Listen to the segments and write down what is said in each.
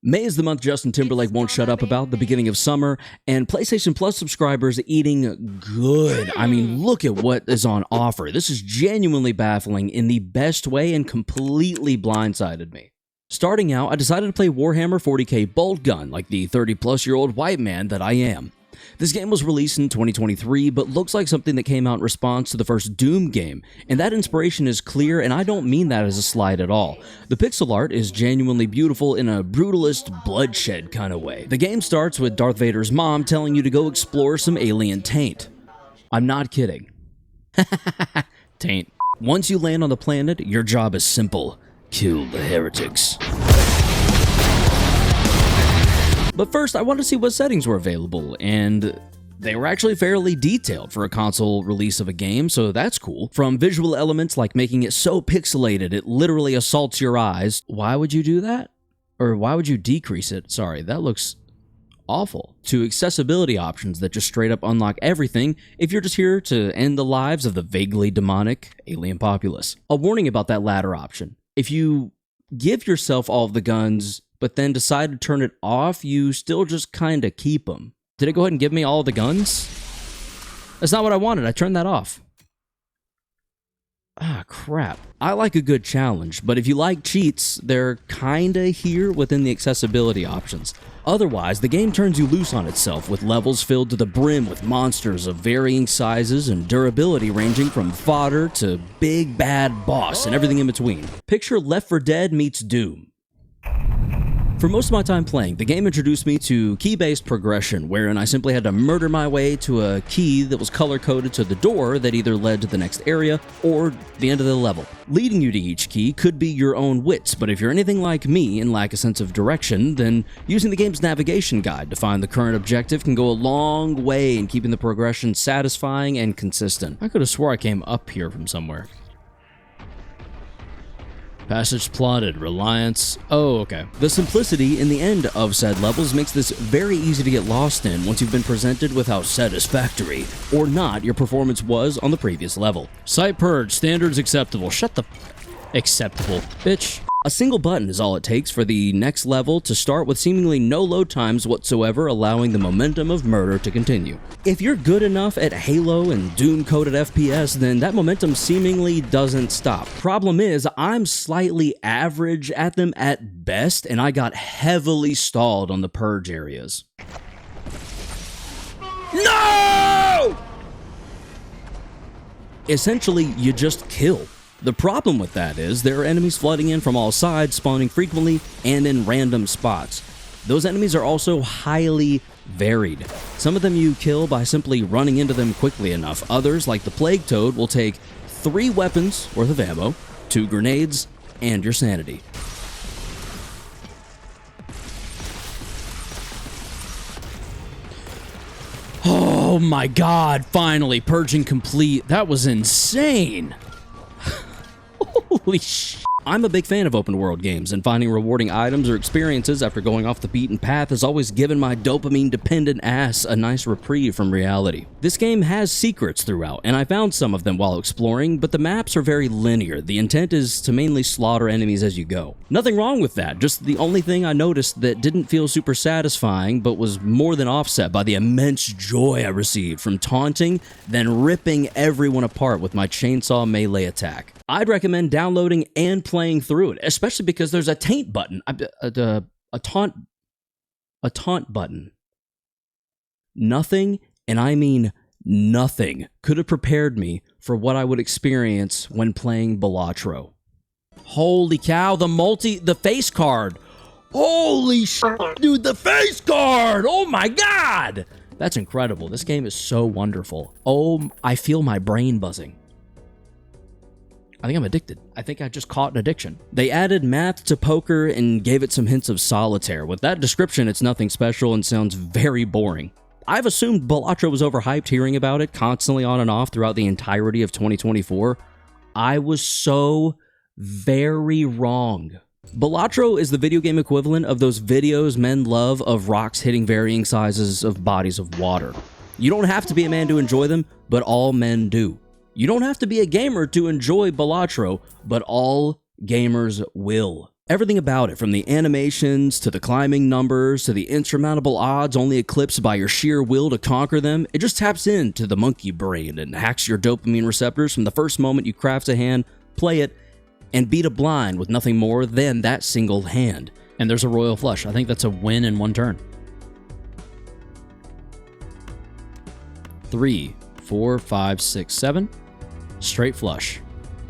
May is the month Justin Timberlake won't shut up about, the beginning of summer, and PlayStation Plus subscribers eating good. I mean, look at what is on offer. This is genuinely baffling in the best way and completely blindsided me. Starting out, I decided to play Warhammer 40k Boltgun like the 30-plus-year-old white man that I am. This game was released in 2023, but looks like something that came out in response to the first Doom game, and that inspiration is clear, and I don't mean that as a slight at all. The pixel art is genuinely beautiful in a brutalist, bloodshed kind of way. The game starts with Darth Vader's mom telling you to go explore some alien taint. I'm not kidding. Taint. Once you land on the planet, your job is simple. Kill the heretics. But first, I wanted to see what settings were available, and they were actually fairly detailed for a console release of a game, so that's cool. From visual elements like making it so pixelated it literally assaults your eyes. Why would you do that? Or why would you decrease it? Sorry, that looks awful. To accessibility options that just straight up unlock everything if you're just here to end the lives of the vaguely demonic alien populace. A warning about that latter option. If you give yourself all of the guns but then decide to turn it off, you still just kinda keep them. Did it go ahead and give me all the guns? That's not what I wanted, I turned that off. Ah, crap. I like a good challenge, but if you like cheats, they're kinda here within the accessibility options. Otherwise, the game turns you loose on itself with levels filled to the brim with monsters of varying sizes and durability ranging from fodder to big bad boss and everything in between. Picture Left 4 Dead meets Doom. For most of my time playing, the game introduced me to key-based progression, wherein I simply had to murder my way to a key that was color-coded to the door that either led to the next area or the end of the level. Leading you to each key could be your own wits, but if you're anything like me and lack a sense of direction, then using the game's navigation guide to find the current objective can go a long way in keeping the progression satisfying and consistent. I could have swore I came up here from somewhere. Passage plotted, reliance. Oh, okay. The simplicity in the end of said levels makes this very easy to get lost in once you've been presented with how satisfactory, or not, your performance was on the previous level. Site purge, standards acceptable. Shut the... acceptable, bitch. A single button is all it takes for the next level to start with seemingly no load times whatsoever, allowing the momentum of murder to continue. If you're good enough at Halo and Doom-coded FPS, then that momentum seemingly doesn't stop. Problem is, I'm slightly average at them at best, and I got heavily stalled on the purge areas. No! Essentially, you just kill. The problem with that is there are enemies flooding in from all sides, spawning frequently and in random spots. Those enemies are also highly varied. Some of them you kill by simply running into them quickly enough. Others, like the Plague Toad, will take 3 weapons worth of ammo, 2 grenades, and your sanity. Oh my god, finally, purging complete. That was insane. Holy shit. I'm a big fan of open world games, and finding rewarding items or experiences after going off the beaten path has always given my dopamine-dependent ass a nice reprieve from reality. This game has secrets throughout, and I found some of them while exploring, but the maps are very linear. The intent is to mainly slaughter enemies as you go. Nothing wrong with that, just the only thing I noticed that didn't feel super satisfying, but was more than offset by the immense joy I received from taunting, then ripping everyone apart with my chainsaw melee attack. I'd recommend downloading and playing through it, especially because there's a taint button, a taunt button. Nothing, and I mean nothing, could have prepared me for what I would experience when playing Balatro. Holy cow, the face card. Holy shit, dude, the face card! Oh my god! That's incredible. This game is so wonderful. Oh, I feel my brain buzzing. I think I'm addicted. I think I just caught an addiction. They added math to poker and gave it some hints of solitaire. With that description, it's nothing special and sounds very boring. I've assumed Balatro was overhyped hearing about it constantly on and off throughout the entirety of 2024. I was so very wrong. Balatro is the video game equivalent of those videos men love of rocks hitting varying sizes of bodies of water. You don't have to be a man to enjoy them, but all men do. You don't have to be a gamer to enjoy Balatro, but all gamers will. Everything about it, from the animations to the climbing numbers to the insurmountable odds only eclipsed by your sheer will to conquer them, it just taps into the monkey brain and hacks your dopamine receptors from the first moment you craft a hand, play it, and beat a blind with nothing more than that single hand. And there's a royal flush. I think that's a win in one turn. 3, 4, 5, 6, 7. Straight flush.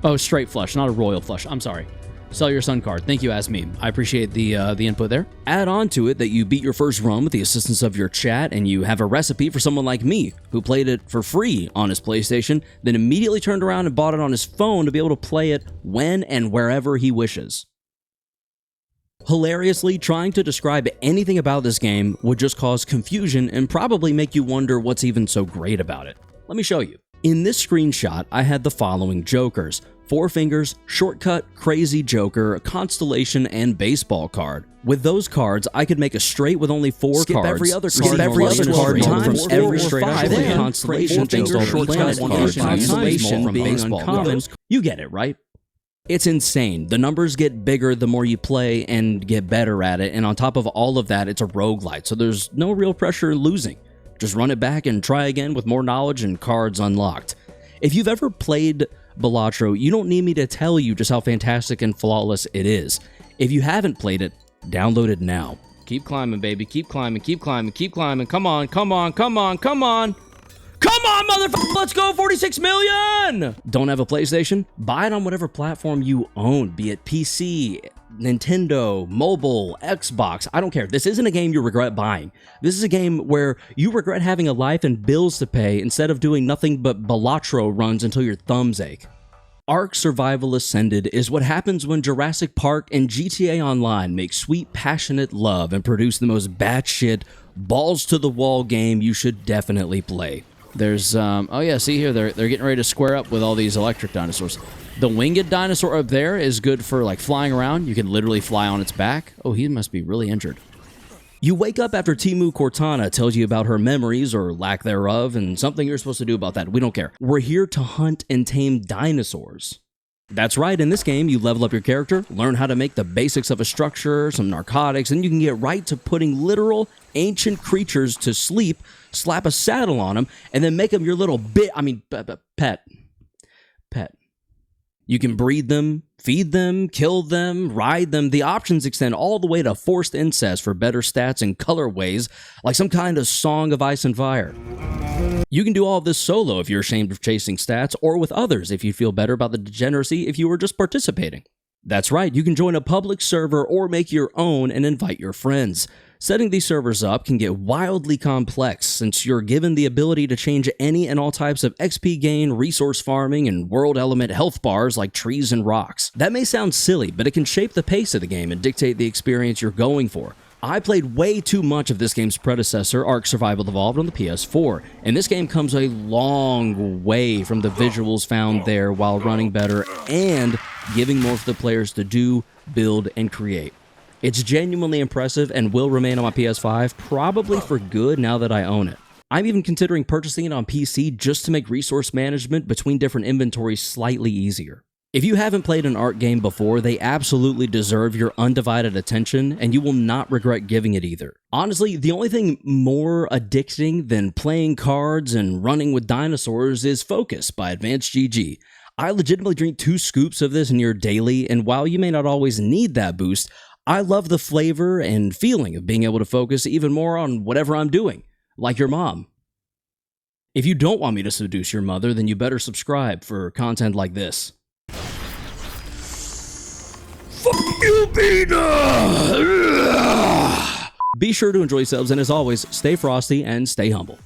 Oh, straight flush, not a royal flush. I'm sorry. Sell your sun card. Thank you, Asmeme. I appreciate the input there. Add on to it that you beat your first run with the assistance of your chat, and you have a recipe for someone like me who played it for free on his PlayStation, then immediately turned around and bought it on his phone to be able to play it when and wherever he wishes. Hilariously, trying to describe anything about this game would just cause confusion and probably make you wonder what's even so great about it. Let me show you. In this screenshot, I had the following jokers: Four Fingers, Shortcut, Crazy Joker, Constellation, and Baseball card. With those cards, I could make a straight with only 4 Skip cards. every other Skip card. every other card times Four, every four, straight five, I then. then. Constellation based on Shortcut, planet cards. Constellation from being baseball uncommon. cards. You get it, right? It's insane. The numbers get bigger the more you play and get better at it, and on top of all of that, it's a roguelite, so there's no real pressure in losing. Just run it back and try again with more knowledge and cards unlocked. If you've ever played Balatro, you don't need me to tell you just how fantastic and flawless it is. If you haven't played it, download it now. Keep climbing, baby. Keep climbing, keep climbing, keep climbing. Come on, come on, come on, come on. Come on, motherfucker! Let's go, 46 million! Don't have a PlayStation? Buy it on whatever platform you own, be it PC, Nintendo, mobile, Xbox. I don't care. This isn't a game you regret buying. This is a game where you regret having a life and bills to pay instead of doing nothing but Balatro runs until your thumbs ache. Ark Survival Ascended is what happens when Jurassic Park and GTA Online make sweet, passionate love and produce the most batshit, balls-to-the-wall game you should definitely play. There's, oh yeah, see here, they're getting ready to square up with all these electric dinosaurs. The winged dinosaur up there is good for, like, flying around. You can literally fly on its back. Oh, he must be really injured. You wake up after Timu Cortana tells you about her memories or lack thereof and something you're supposed to do about that. We don't care. We're here to hunt and tame dinosaurs. That's right, in this game, you level up your character, learn how to make the basics of a structure, some narcotics, and you can get right to putting literal ancient creatures to sleep, slap a saddle on them, and then make them your little pet. You can breed them, feed them, kill them, ride them. The options extend all the way to forced incest for better stats and colorways, like some kind of Song of Ice and Fire. You can do all of this solo if you're ashamed of chasing stats, or with others if you feel better about the degeneracy if you were just participating. That's right, you can join a public server or make your own and invite your friends. Setting these servers up can get wildly complex since you're given the ability to change any and all types of XP gain, resource farming, and world element health bars like trees and rocks. That may sound silly, but it can shape the pace of the game and dictate the experience you're going for. I played way too much of this game's predecessor, Ark Survival Evolved, on the PS4, and this game comes a long way from the visuals found there while running better and giving more for the players to do, build, and create. It's genuinely impressive and will remain on my PS5, probably for good now that I own it. I'm even considering purchasing it on PC just to make resource management between different inventories slightly easier. If you haven't played an Ark game before, they absolutely deserve your undivided attention, and you will not regret giving it either. Honestly, the only thing more addicting than playing cards and running with dinosaurs is Focus by Advanced GG. I legitimately drink 2 scoops of this near daily, and while you may not always need that boost, I love the flavor and feeling of being able to focus even more on whatever I'm doing, like your mom. If you don't want me to seduce your mother, then you better subscribe for content like this. Fuck you, Peter! Be sure to enjoy yourselves, and as always, stay frosty and stay humble.